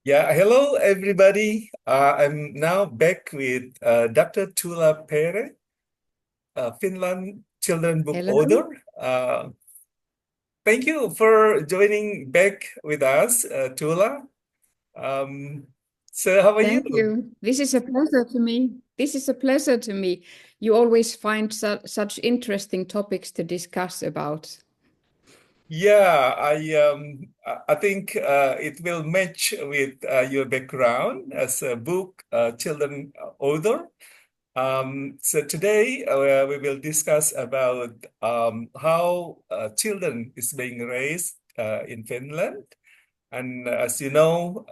Yeah, hello everybody. I'm now back with Dr. Tuula Pere, Finland children book Hello. author. Thank you for joining back with us, Tuula. Um, so how are you? Thank you. This is a pleasure to me. This is a pleasure to me. You always find such interesting topics to discuss about. Yeah, I think it will match with your background as a book children author. So today we will discuss about how children is being raised in Finland. And as you know,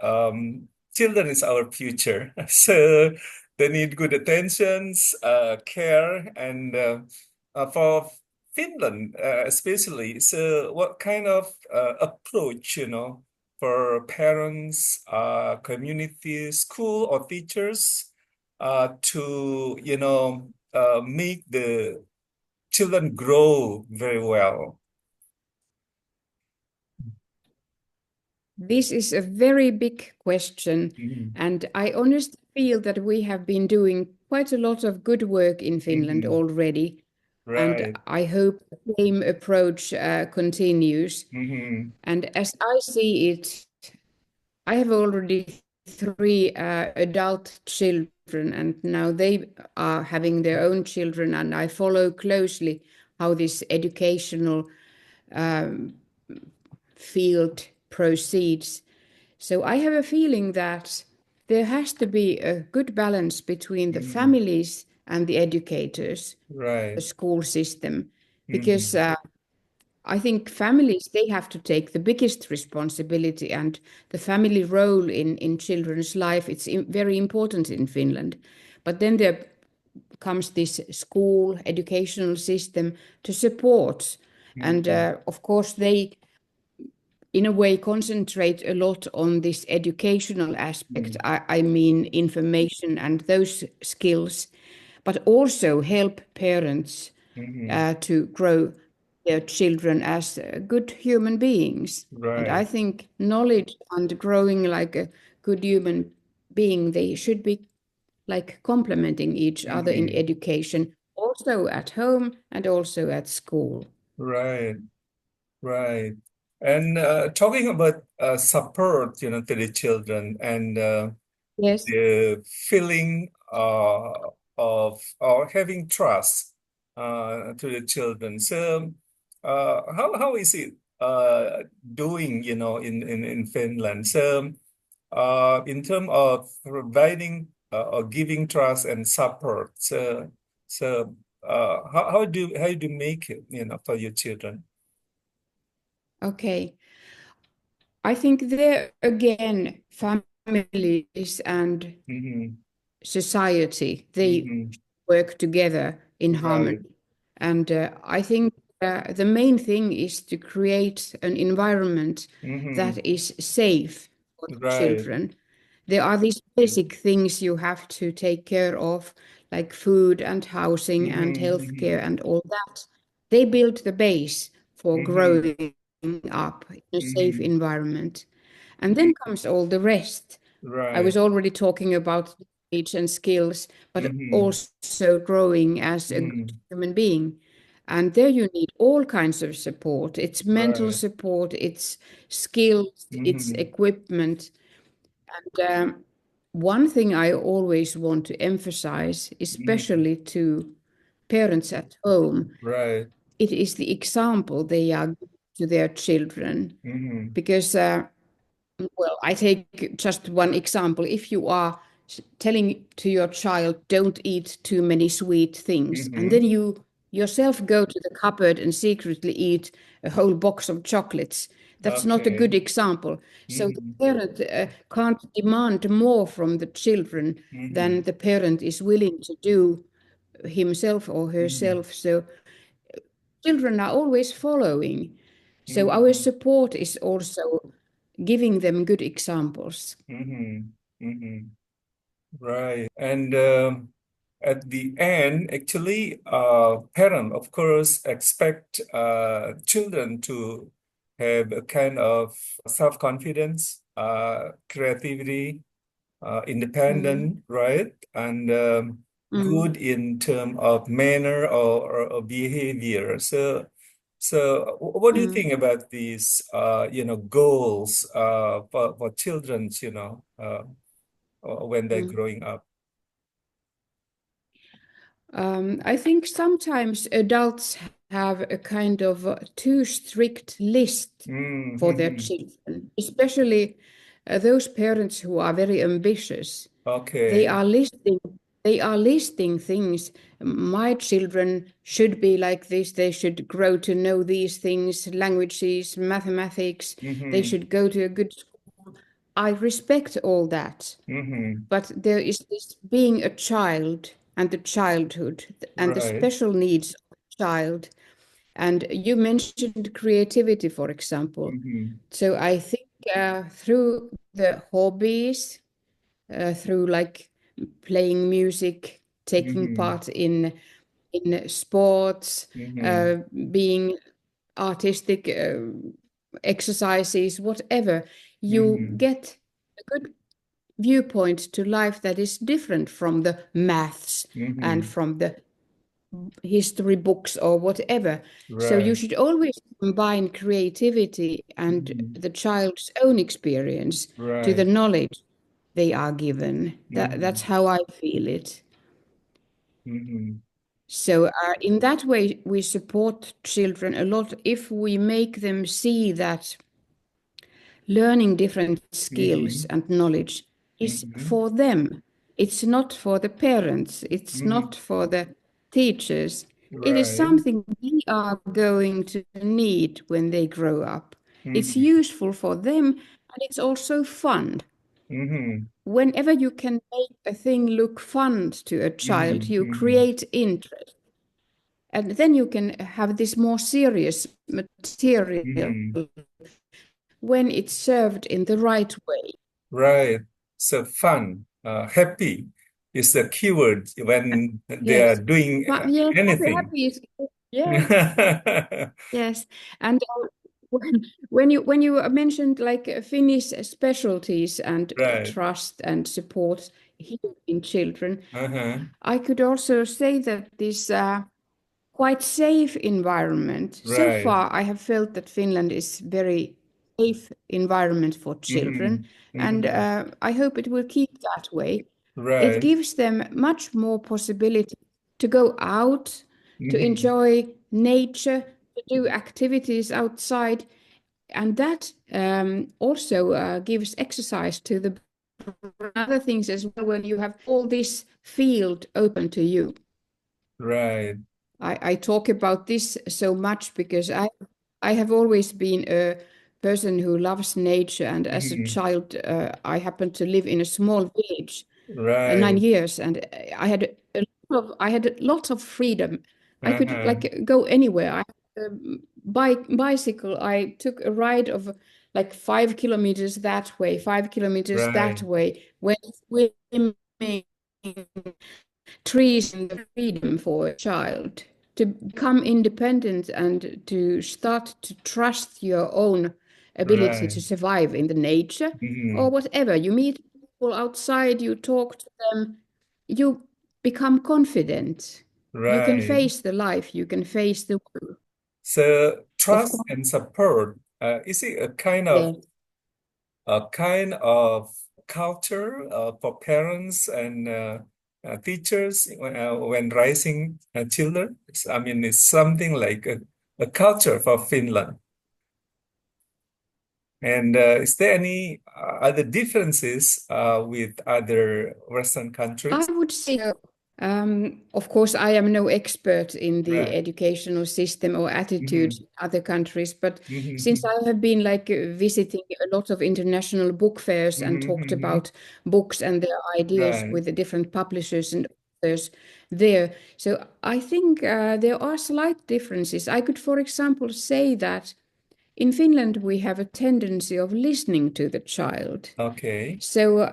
children is our future. So they need good attentions, care, and for Finland especially. So what kind of approach, for parents, community, school, or teachers to, make the children grow very well? This is a very big question, Mhm. and I honestly feel that we have been doing quite a lot of good work in Finland Mhm. already, and Right. I hope the same approach continues. Mhm. And as I see it, I have already three adult children, and now they are having their own children, and I follow closely how this educational um, field proceeds. So I have a feeling that there has to be a good balance between the Mhm. families and the educators, the Right. school system, because Mhm. I think families they have to take the biggest responsibility, and the family role in children's life it's very important in Finland. But then there comes this school educational system to support, and Mhm. of course they in a way concentrate a lot on this educational aspect. Mhm. I mean information and those skills, but also help parents Mhm. to grow their children as good human beings. And I Right. think knowledge and growing like a good human being, they should be like complementing each other in Mhm. education, also at home and also at school. Right. Right. And talking about support, to the children and Yes. the feeling of or having trust to the children. So, how is it doing, in Finland? So, in terms of providing or giving trust and support, how do you make it, for your children? Okay. I think there again, families and Hmm. society, they Hmm. work together in Right. harmony. And I think the main thing is to create an environment Hmm. that is safe for the Right. children. There are these basic things you have to take care of, like food and housing and Hmm. healthcare and all that. They build the base for Hmm. growing up in a safe Hmm. environment. And then comes all the rest. I Right. was already talking about age and skills, but Hmm. also growing as a good Hmm. human being. And there you need all kinds of support. It's mental Right. support, it's skills, it's Hmm. equipment. And one thing I always want to emphasize, Hmm. especially to parents at home, Right. it is the example they are giving to their children. Hmm. Because well, I take just one example. If you are telling to your child, don't eat too many sweet things, and then Hmm. you yourself go to the cupboard and secretly eat a whole box of chocolates, that's not a Okay. good example. So the Hmm. parent can't demand more from the children than Hmm. the parent is willing to do himself or Hmm. herself. So children are always following. So our Hmm. support is also giving them good examples. Hmm. Hmm. Right. And at the end, actually, parent, of course, expect children to have a kind of self-confidence creativity, Mm, independent, right? And mm, good in terms of manner or behavior. So what do you mm. think about these, goals for children, when they're Mm. growing up? I think sometimes adults have a kind of too strict list for their Mm-hmm. children, especially those parents who are very ambitious. They Okay. are listing they are listing things. My children should be like this. They should grow to know these things, languages, mathematics. They Mm-hmm. should go to a good school. I respect all that. Mm-hmm. But there is this being a child and the childhood and the Right. special needs of a child. And you mentioned creativity, for example. Mm-hmm. So I think through the hobbies, through like playing music, taking Mm-hmm. part in sports, Mm-hmm. uh, being artistic exercises, whatever, you Mm-hmm. get a good viewpoint to life that is different from the maths and Mm-hmm. from the history books or whatever. So you Right. should always combine creativity and Mm-hmm. the child's own experience to the Right. knowledge they are given. That's Mm-hmm. how I feel it. Mm-hmm. So, in that way, we support children a lot if we make them see that learning different skills Mm-hmm. and knowledge is Mm-hmm. for them. It's not for the parents, it's Mm-hmm. not for the teachers. It is Right. something they are going to need when they grow up. It's Mm-hmm. useful for them and it's also fun. Mm-hmm. Whenever you can make a thing look fun to a child, Mm-hmm. you Mm-hmm. create interest. And then you can have this more serious material Mm-hmm. when it's served in the right way. Right. So fun, happy is the keyword when they are Yes. doing Yes, anything. happy is yes, yes. And when you mentioned like Finnish specialties and Right. trust and support here in children, Uh-huh. I could also say that this quite safe environment. So Right. far, I have felt that Finland is very safe environment for Mm-hmm. children, and Mm-hmm. I hope it will keep that way. It Right. gives them much more possibility to go out, to Mm-hmm. enjoy nature, to do activities outside, and that also gives exercise to the other things as well when you have all this field open to you. Right. I talk about this so much because I have always been a person who loves nature, and as a Mm-hmm. child, I happened to live in a small village, nine Right. years, and I had a lot of freedom. I could Uh-huh. like go anywhere. I had a bicycle. I took a ride of like 5 kilometers that way, 5 kilometers that Right. way, went swimming, trees and the freedom for a child to become independent and to start to trust your own ability Right. to survive in the nature or Mm-hmm. whatever. You meet people outside, you talk to them, you become confident. You can Right. face the life, you can face the world. So Of trust course, and support, is it yeah. a kind of culture for parents and teachers when raising children? I mean, it's something like a culture for Finland. And is there any other differences with other Western I countries? would say, of course, I am no expert in the Right. educational system or attitudes Hmm. in other countries, but since Hmm. I have been like visiting a lot of international book fairs and talked Hmm. about books and their ideas Right. with the different publishers and authors there, so I think there are slight differences. I could, for example, say that in Finland we have a tendency of listening to the child. Okay. So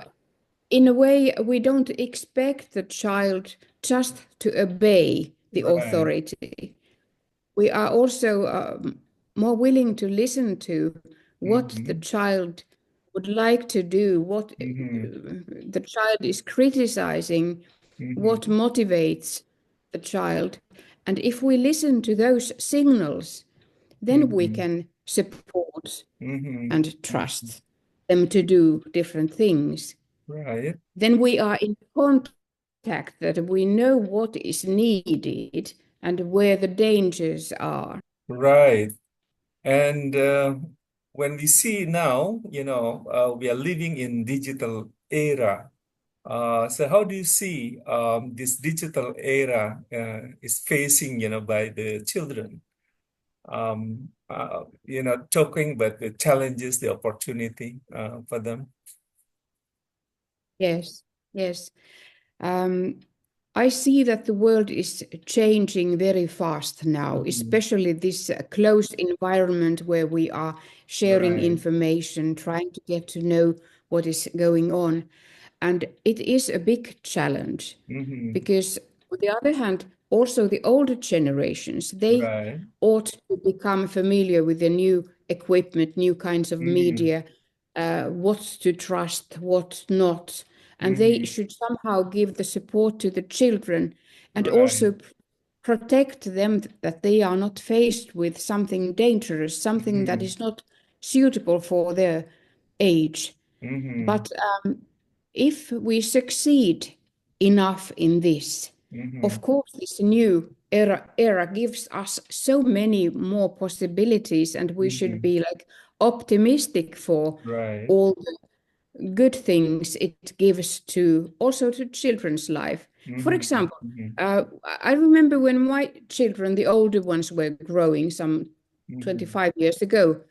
in a way, we don't expect the child just to obey the Right. authority. We are also more willing to listen to what the Hmm. child would like to do, what Mm-hmm. the child is criticizing, what Mm-hmm. motivates the child. And if we listen to those signals, then we Mm-hmm. can support Mm-hmm. and trust them to do different things. Right. Then we are in contact that we know what is needed and where the dangers are. Right. And when we see now, we are living in digital era. So how do you see this digital era is facing, by the children? Talking about the challenges, the opportunity for them. Yes, yes. Um, I see that the world is changing very fast now, Mhm. especially this closed environment where we are sharing Right. information, trying to get to know what is going on. And it is a big challenge Mm-hmm. because, on the other hand, also the older generations, they Right. ought to become familiar with the new equipment, new kinds of Mm-hmm. media, what to trust, what not. And they Mm-hmm. should somehow give the support to the children and Right. also protect them that they are not faced with something dangerous, something that Mm-hmm. is not suitable for their age. Mm-hmm. But if we succeed enough in this, Mm-hmm. of course, this new era gives us so many more possibilities, and we should Mm-hmm. be like optimistic for Right. all the good things it gives to also to children's life. For Mm-hmm. example, Mm-hmm. I remember when my children, the older ones, were growing some Mm-hmm. 25 years ago.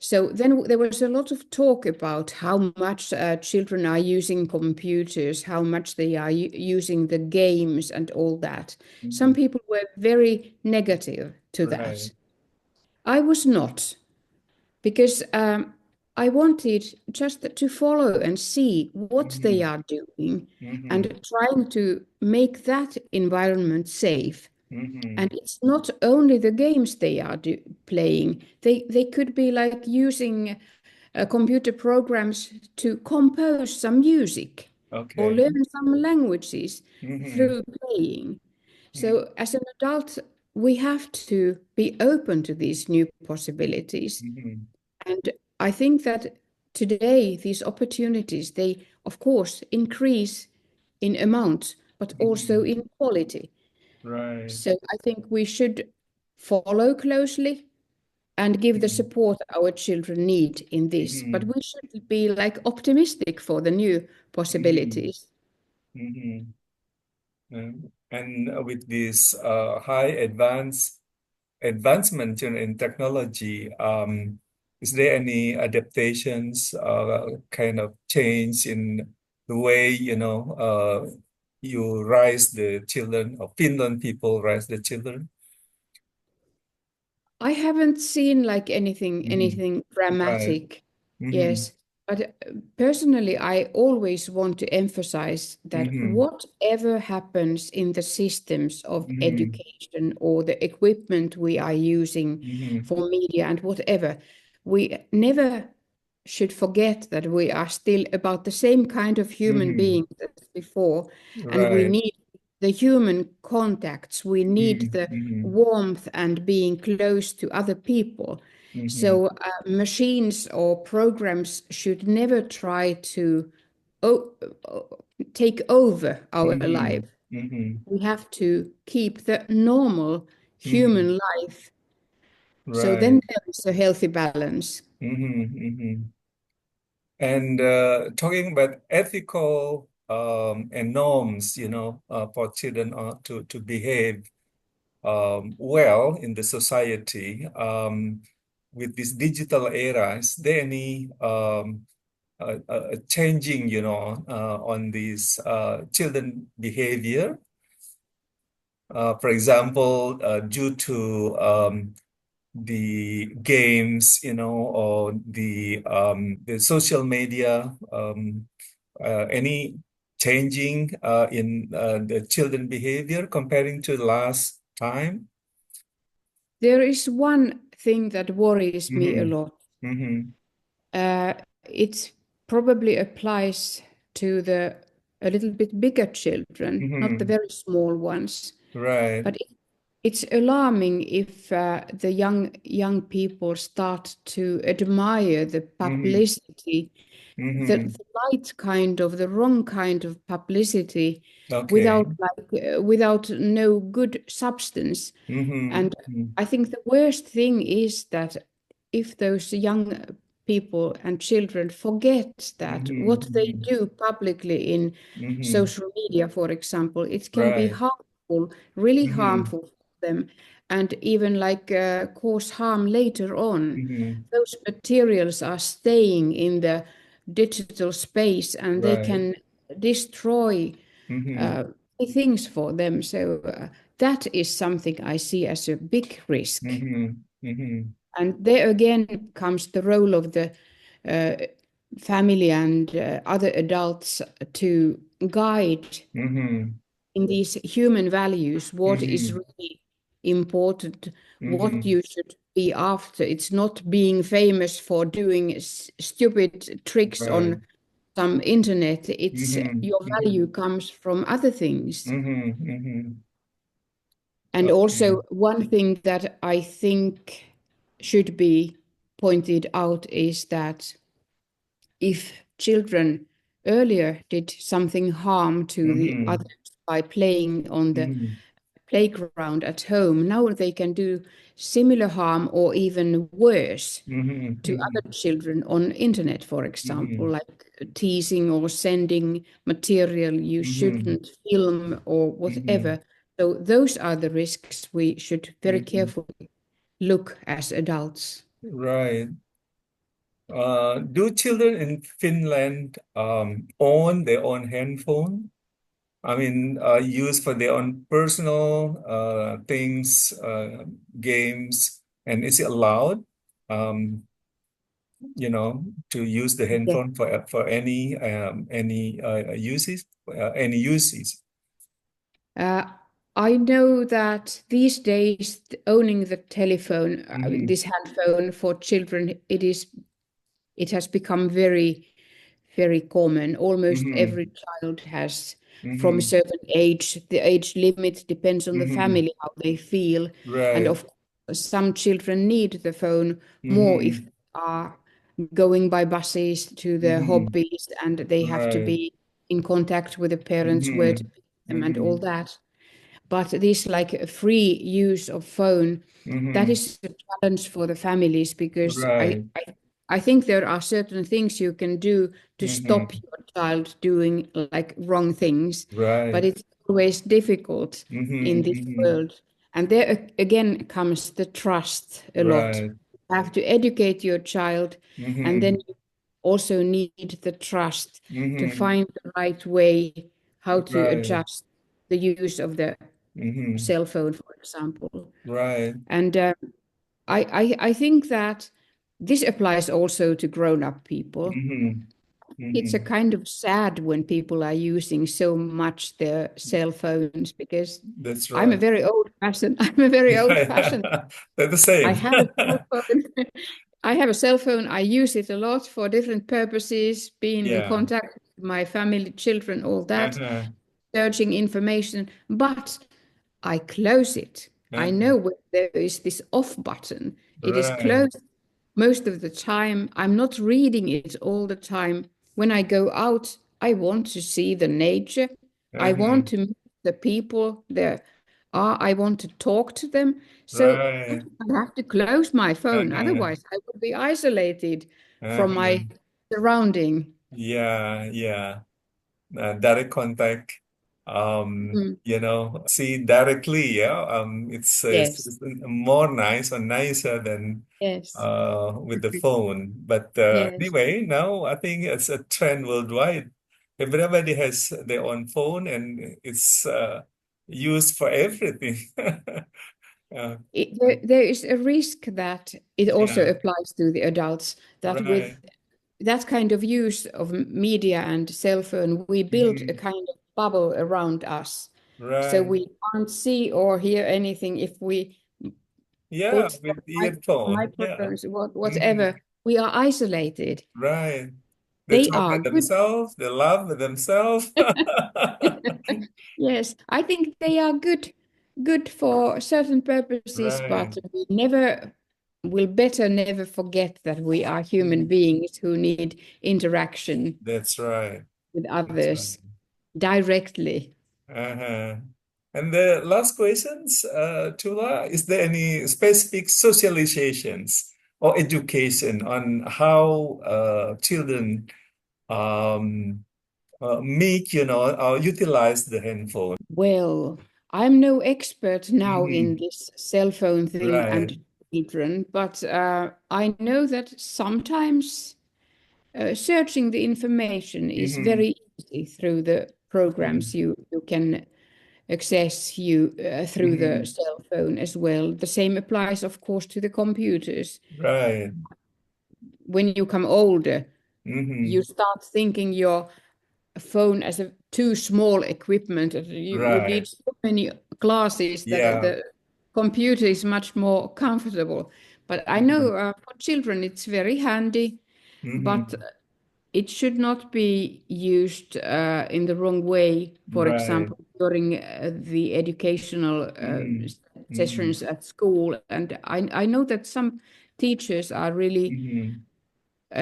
So then there was a lot of talk about how much children are using computers, how much they are using the games and all that. Mm-hmm. Some people were very negative to Right. that. I was not, because I wanted just to follow and see what they Mm-hmm. are doing Mm-hmm. and trying to make that environment safe. Mm-hmm. And it's not only the games they are playing. They could be like using computer programs to compose some music or Okay. learn some languages Mm-hmm. through playing. So as an adult, we have to be open to these new possibilities. Mm-hmm. And I think that today these opportunities, they of course increase in amount, but also Mm-hmm. in quality. Right. So I think we should follow closely and give the Mm-hmm. support our children need in this. But Mm-hmm. we should be like optimistic for the new Mm-hmm. possibilities. Mm-hmm. And with this high advancement in technology, is there any adaptations, kind of change in the way, you raise the children, or Finland people raise the children? I haven't seen like anything Hmm. anything Right. dramatic. Hmm. Yes, but personally, I always want to emphasize that Hmm. whatever happens in the systems of Hmm. education or the equipment we are using Hmm. for media and whatever, we never should forget that we are still about the same kind of human Hmm. beings as before, and we Right. need the human contacts, we need the Hmm. warmth and being close to other people. Hmm. So machines or programs should never try to o- take over our Hmm. life. Hmm. We have to keep the normal Hmm. human life. So then Right. there is a healthy balance. Hmm. Hmm. And talking about ethical and norms, for children to behave well in the society, with this digital era, is there any changing, on these children behavior? For example, due to the games, or the social media, any changing in the children behavior comparing to last time? There is one thing that worries me a Mm-hmm. lot. Mm-hmm. Uh, it's probably applies to the a little bit bigger children, not the Mm-hmm. very small ones. Right. But it's alarming if the young people start to admire the Mm-hmm. publicity, Mm-hmm. the light kind of the wrong kind of publicity, Okay. without without no good substance. And Mm-hmm. I think the worst thing is that if those young people and children forget that what they Mm-hmm. do publicly in Mm-hmm. social media, for example, it can be Right. harmful, really Mm-hmm. harmful for them, and even like cause harm later on. Mm-hmm. Those materials are staying in the digital space and they Right. can destroy Mm-hmm. uh, things for them. So that is something I see as a big risk. Mm-hmm. Mm-hmm. And there again comes the role of the uh, family and other adults to guide Mm-hmm. in these human values what is Mm-hmm. really important, what Mm-hmm. you should be after. It's not being famous for doing stupid tricks Right. on some internet. It's Mm-hmm. your Mm-hmm. value comes from other things. Mm-hmm. Mm-hmm. And Okay. also, one thing that I think should be pointed out is that if children earlier did something harm to the Mm-hmm. others by playing on the Mm-hmm. playground at home, now they can do similar harm or even worse to Mm-hmm. other children on internet, for example, Mm-hmm. like teasing or sending material you Mm-hmm. shouldn't film or Mm-hmm. whatever. So those are the risks we should very Mm-hmm. carefully look as adults. Right. Do children in Finland own their own handphone? I mean, use for their own personal things, games, and is it allowed, um, to use the Yeah. handphone for any uses, any uses? Uh, I know that these days owning the telephone, Mm-hmm. this handphone for children, it has become very, very common. Almost Mm-hmm. every child has, from a Mm-hmm. certain age. The age limit depends on the Mm-hmm. family, how they feel. And Right. of course, some children need the phone more if Mm-hmm. they are going by buses to their Mm-hmm. hobbies and they have to Right. be in contact with the parents where to Mm-hmm. pick them and all Mm-hmm. that. But this like free use of phone, that Mm-hmm. is a challenge for the families because Right. I think there are certain things you can do to stop Mm-hmm. your child doing like wrong things, but Right. it's always difficult in Mm-hmm. this Mm-hmm. world. And there again comes the trust a lot. Right. You have to educate your child, and then Mm-hmm. you also need the trust to Mm-hmm. find the right way how to Right. adjust the use of the Mm-hmm. cell phone, for example. Right. And I think that this applies also to grown-up people. Mm-hmm. It's a Mm-hmm. kind of sad when people are using so much their cell phones because That's I'm a right. very old-fashioned. I'm a very old-fashioned. They're the I same. have a cell phone. I have a cell phone. I use it a lot for different purposes, being in Yeah. contact with my family, children, all that, Uh-huh. searching information. But I close it. I Uh-huh. know when there is this off button. It is Right. closed most of the time. I'm not reading it all the time. When I go out, I want to see the nature. I Uh-huh. want to meet the people there are. I want to talk to them. So Right. I have to close my phone. Uh-huh. Otherwise, I would be isolated from Uh-huh. my surrounding. Yeah, yeah. Direct contact, Mm. see directly, yeah. It's Yes, more nice or nicer than yes, with the phone. But yes. anyway, now I think it's a trend worldwide. Everybody has their own phone and it's used for everything. Uh, There is a risk that it also yeah, applies to the adults that with right, that kind of use of media and cell phone, we build a mhm, kind of bubble around us. So right. we can't see or hear anything if we Yeah, put with some earphone. Yeah. microphones, Hmm. whatever. We are isolated. Right. They They talk are with good. themselves, they love with themselves. Yes, I think they are good for certain purposes, Right. but we never will better never forget that we are human Mm, beings who need interaction that's right. with That's right. others directly. Uh-huh. And the last questions, Tula, is there any specific socializations or education on how children um, make, or utilize the handphone? Well, I'm no expert now in Hmm. this cell phone thing Right. and children, but I know that sometimes searching the information is Hmm. very easy through the programs you can access you through the Hmm. cell phone as well. The same applies, of course, to the computers. Right. When you come older, you Hmm. start thinking your phone as a too small equipment. You Right. need so many glasses that Yeah. the computer is much more comfortable. But I know Hmm. for children it's very handy, but Hmm. it should not be used in the wrong way. For Right. example, during the educational Hmm. Hmm. sessions at school. And I know that some teachers are really Hmm.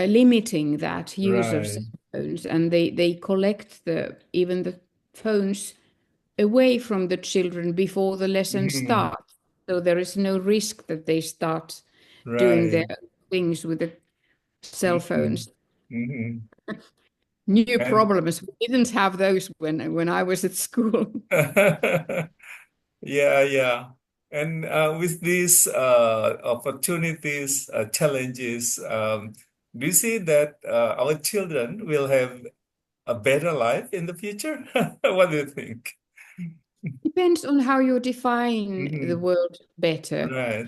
limiting that use of cell Right. phones, and they collect even the phones away from the children before the lesson Hmm. starts. So there is no risk that they start doing their Right. things with the cell Hmm. phones. Hmm. New And problems. We didn't have those when I was at school. yeah, yeah. And with these opportunities, challenges, do you see that our children will have a better life in the future? What do you think? Depends on how you define the Hmm. word better. Right,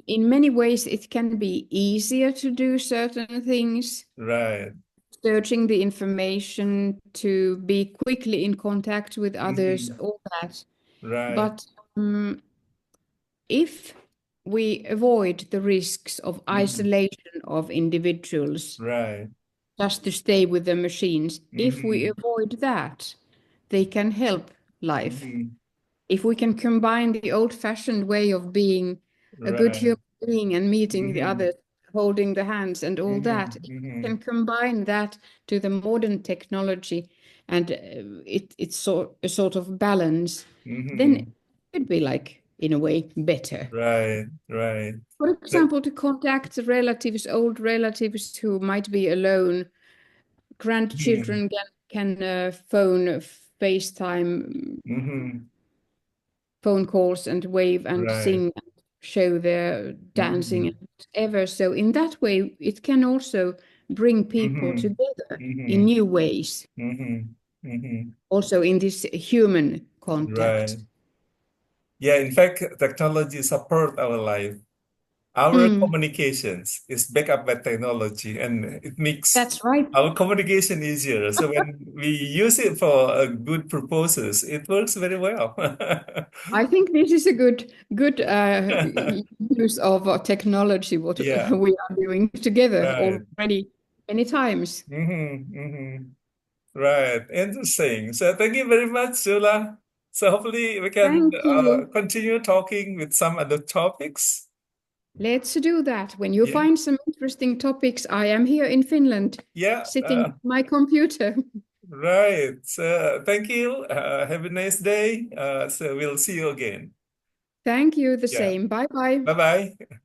In many ways, it can be easier to do certain things, right. searching the information, to be quickly in contact with others, Hmm. all that. Right. But if we avoid the risks of Hmm. isolation of individuals Right. just to stay with the machines, if we Hmm. avoid that, they can help life. Hmm. If we can combine the old-fashioned way of being a good Right. human being and meeting the Hmm. others, holding the hands and all that, Hmm. if we Hmm. can combine that to the modern technology and it's a sort of balance, then it Hmm. could be like, in a way, better. Right, right. For That, example, to contact relatives, old relatives who might be alone, hmm. grandchildren can phone, FaceTime, Hmm. phone calls and wave and Right. sing and show their dancing and Hmm. whatever. So in that way, it can also bring people Hmm. together in Hmm. new ways, Hmm. Hmm. also in this human contact. Right. Yeah, in fact, technology support our life. Our Mm, communications is backed up by technology, and it makes that's right. our communication easier. So when we use it for good purposes, it works very well. I think this is a good use of technology, what Yeah, we are doing together right. already many times. Hmm. Right. Interesting. So thank you very much, Sula. So hopefully we can Thank you. continue talking with some other topics. Let's do that. When you Yeah. find some interesting topics, I am here in Finland, Yeah. sitting at my computer. Right. So thank you. Have a nice day. So we'll see you again. Thank you, the Yeah. same. Bye bye. Bye bye.